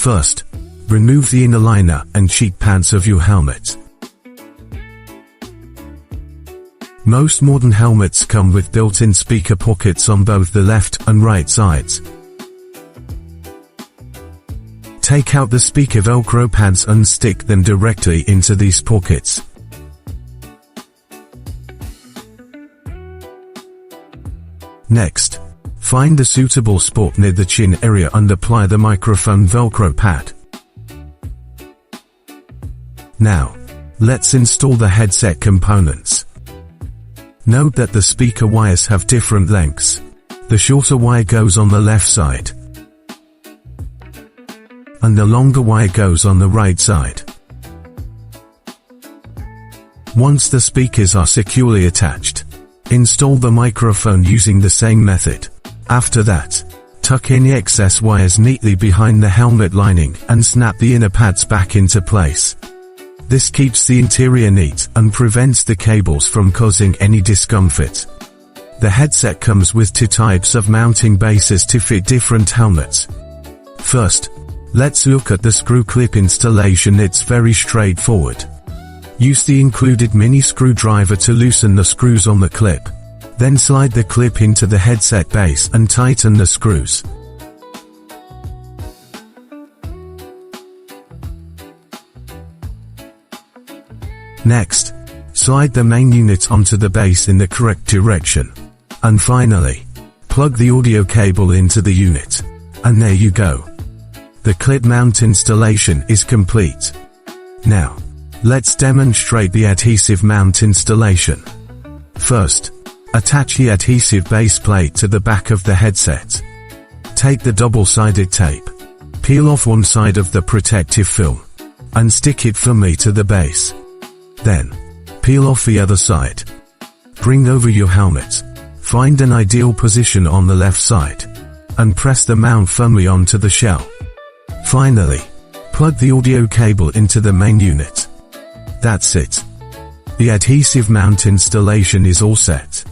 First, remove the inner liner and cheek pads of your helmet. Most modern helmets come with built-in speaker pockets on both the left and right sides. Take out the speaker Velcro pads and stick them directly into these pockets. Next, find a suitable spot near the chin area and apply the microphone Velcro pad. Now, let's install the headset components. Note that the speaker wires have different lengths. The shorter wire goes on the left side, and the longer wire goes on the right side. Once the speakers are securely attached, install the microphone using the same method. After that, tuck any excess wires neatly behind the helmet lining and snap the inner pads back into place. This keeps the interior neat and prevents the cables from causing any discomfort. The headset comes with two types of mounting bases to fit different helmets. First, let's look at the screw clip installation. It's very straightforward. Use the included mini screwdriver to loosen the screws on the clip. Then slide the clip into the headset base and tighten the screws. Next, slide the main unit onto the base in the correct direction. And finally, plug the audio cable into the unit. And there you go. The clip mount installation is complete. Now, let's demonstrate the adhesive mount installation. First, attach the adhesive base plate to the back of the headset. Take the double-sided tape, peel off one side of the protective film, and stick it firmly to the base. Then, peel off the other side. Bring over your helmet, find an ideal position on the left side, and press the mount firmly onto the shell. Finally, plug the audio cable into the main unit. That's it. The adhesive mount installation is all set.